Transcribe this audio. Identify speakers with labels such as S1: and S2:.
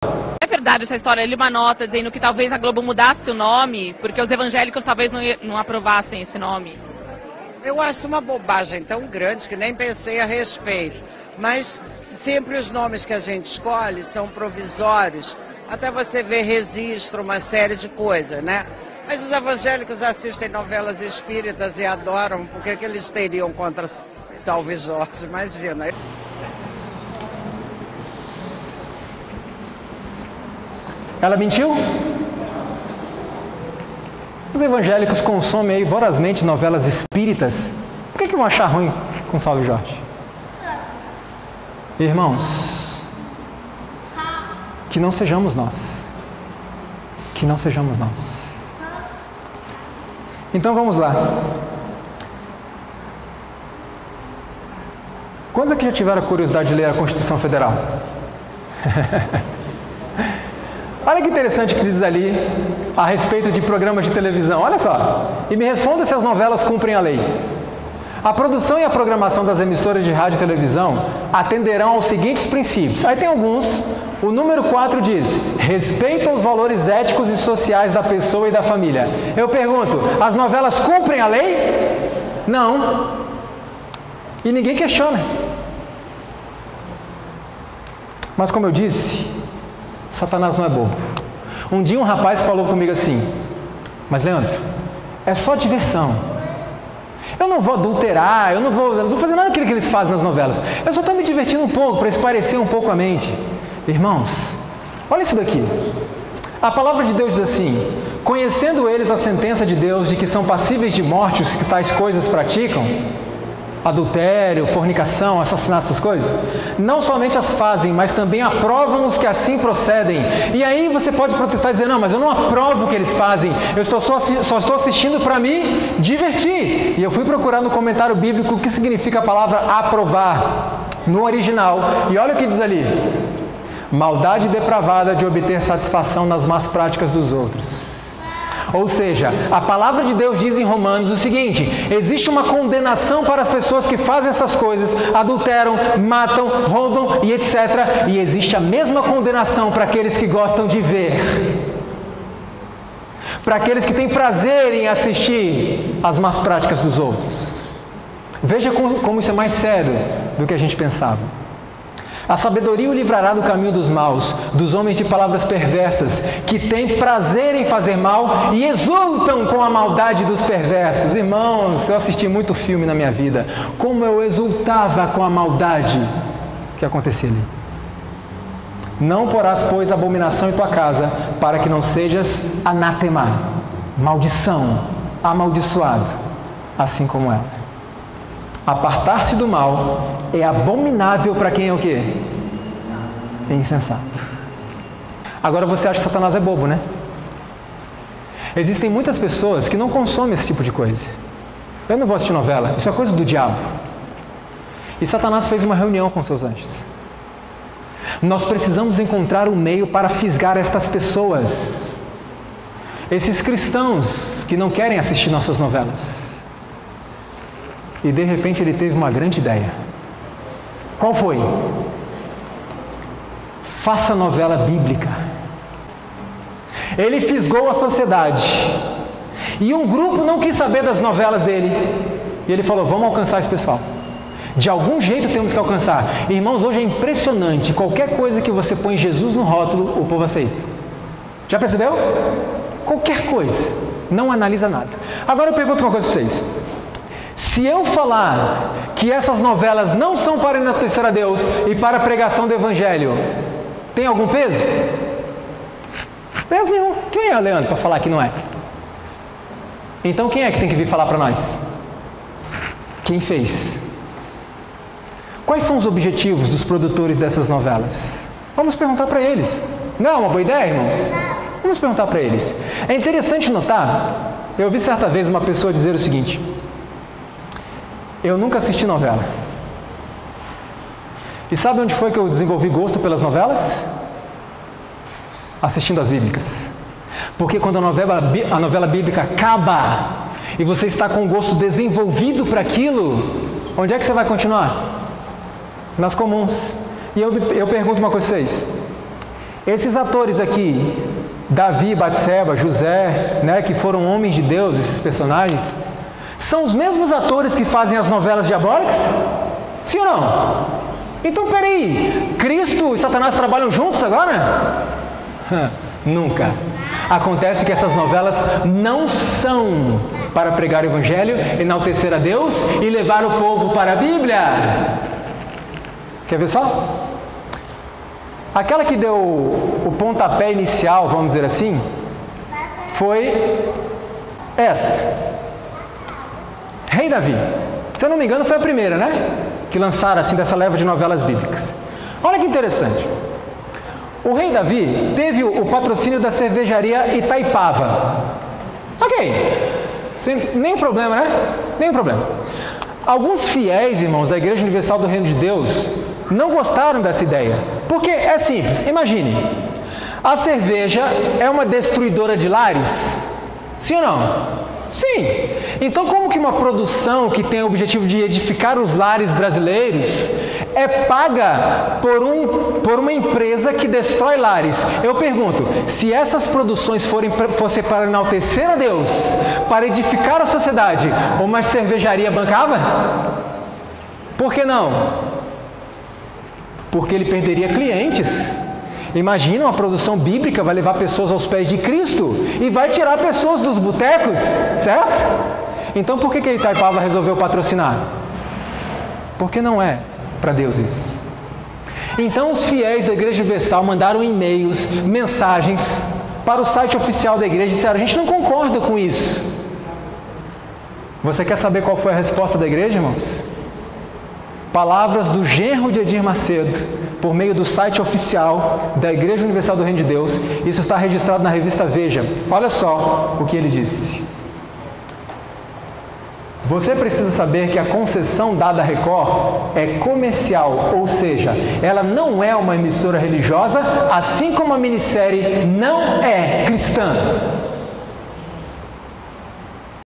S1: É verdade essa história? Eu li uma nota dizendo que talvez a Globo mudasse o nome, porque os evangélicos talvez não aprovassem esse nome.
S2: Eu acho uma bobagem tão grande que nem pensei a respeito. Mas sempre os nomes que a gente escolhe são provisórios, até você ver registro, uma série de coisas, né? Mas os evangélicos assistem novelas espíritas e adoram, porque que eles teriam contra Salve Jorge? Imagina.
S3: Ela mentiu? Os evangélicos consomem aí vorazmente novelas espíritas. Por que vão achar ruim com Salve Jorge? Irmãos, que não sejamos nós. Que não sejamos nós. Então vamos lá. Quantos aqui já tiveram a curiosidade de ler a Constituição Federal? Olha que interessante que diz ali a respeito de programas de televisão. Olha só. E me responda se as novelas cumprem a lei. A produção e a programação das emissoras de rádio e televisão atenderão aos seguintes princípios. Aí tem alguns. O número 4 diz: respeito aos valores éticos e sociais da pessoa e da família. Eu pergunto, as novelas cumprem a lei? Não. E ninguém questiona. Mas como eu disse, Satanás não é bobo. Um dia um rapaz falou comigo assim: mas Leandro, é só diversão. Eu não vou adulterar, eu não vou fazer nada daquilo que eles fazem nas novelas. Eu só estou me divertindo um pouco, para esparecer um pouco a mente. Irmãos, olha isso daqui. A palavra de Deus diz assim: conhecendo eles a sentença de Deus de que são passíveis de morte os que tais coisas praticam, adultério, fornicação, assassinato, essas coisas, não somente as fazem, mas também aprovam os que assim procedem. E aí você pode protestar e dizer: não, mas eu não aprovo o que eles fazem, eu só estou assistindo para me divertir. E eu fui procurar no comentário bíblico o que significa a palavra aprovar no original, e olha o que diz ali: maldade depravada de obter satisfação nas más práticas dos outros. Ou seja, a palavra de Deus diz em Romanos o seguinte: existe uma condenação para as pessoas que fazem essas coisas, adulteram, matam, roubam e etc. E existe a mesma condenação para aqueles que gostam de ver, para aqueles que têm prazer em assistir às más práticas dos outros. Veja como isso é mais sério do que a gente pensava. A sabedoria o livrará do caminho dos maus, dos homens de palavras perversas, que têm prazer em fazer mal e exultam com a maldade dos perversos. Irmãos, eu assisti muito filme na minha vida. Como eu exultava com a maldade que acontecia ali. Não porás, pois, abominação em tua casa, para que não sejas anátema, maldição, amaldiçoado, assim como ela. Apartar-se do mal é abominável para quem é o quê? É insensato. Agora você acha que Satanás é bobo, né? Existem muitas pessoas que não consomem esse tipo de coisa. Eu não vou assistir novela, isso é coisa do diabo. E Satanás fez uma reunião com seus anjos. Nós precisamos encontrar um meio para fisgar estas pessoas. Esses cristãos que não querem assistir nossas novelas. E de repente ele teve uma grande ideia. Qual foi? Faça novela bíblica. Ele fisgou a sociedade. E um grupo não quis saber das novelas dele. E ele falou: vamos alcançar esse pessoal. De algum jeito temos que alcançar. Irmãos, hoje é impressionante. Qualquer coisa que você põe Jesus no rótulo, o povo aceita. Já percebeu? Qualquer coisa. Não analisa nada. Agora eu pergunto uma coisa para vocês. Se eu falar que essas novelas não são para enaltecer a Deus e para a pregação do Evangelho, tem algum peso? Peso nenhum. Quem é Leandro para falar que não é? Então quem é que tem que vir falar para nós? Quem fez? Quais são os objetivos dos produtores dessas novelas? Vamos perguntar para eles. Não é uma boa ideia, irmãos? Vamos perguntar para eles. É interessante notar, eu ouvi certa vez uma pessoa dizer o seguinte: eu nunca assisti novela. E sabe onde foi que eu desenvolvi gosto pelas novelas? Assistindo as bíblicas. Porque quando a novela bíblica acaba e você está com o gosto desenvolvido para aquilo, onde é que você vai continuar? Nas comuns. E eu pergunto uma coisa a vocês: Esses atores aqui, Davi, Batseba, José, né, que foram homens de Deus, esses personagens, são os mesmos atores que fazem as novelas diabólicas? Sim ou não? Então, peraí, Cristo e Satanás trabalham juntos agora? Nunca. Acontece que essas novelas não são para pregar o Evangelho, enaltecer a Deus e levar o povo para a Bíblia. Quer ver só? Aquela que deu o pontapé inicial, vamos dizer assim, foi esta. Rei Davi. Se eu não me engano, foi a primeira, né? Que lançaram assim dessa leva de novelas bíblicas. Olha que interessante. O rei Davi teve o patrocínio da cervejaria Itaipava. Ok. Nenhum problema, né? Nenhum problema. Alguns fiéis, irmãos, da Igreja Universal do Reino de Deus não gostaram dessa ideia. Porque é simples. Imagine. A cerveja é uma destruidora de lares? Sim ou não? Sim. Então, como que uma produção que tem o objetivo de edificar os lares brasileiros é paga por uma empresa que destrói lares? Eu pergunto, se essas produções fossem para enaltecer a Deus, para edificar a sociedade, uma cervejaria bancava? Por que não? Porque ele perderia clientes. Imagina, uma produção bíblica vai levar pessoas aos pés de Cristo e vai tirar pessoas dos botecos, certo? Então por que a Itaipava resolveu patrocinar? Porque não é para Deus isso. Então os fiéis da Igreja Universal mandaram e-mails, mensagens para o site oficial da igreja e disseram: a gente não concorda com isso. Você quer saber qual foi a resposta da igreja, irmãos? Palavras do genro de Edir Macedo, por meio do site oficial da Igreja Universal do Reino de Deus. Isso está registrado na revista Veja. Olha só o que ele disse. Você precisa saber que a concessão dada à Record é comercial, ou seja, ela não é uma emissora religiosa, assim como a minissérie não é cristã.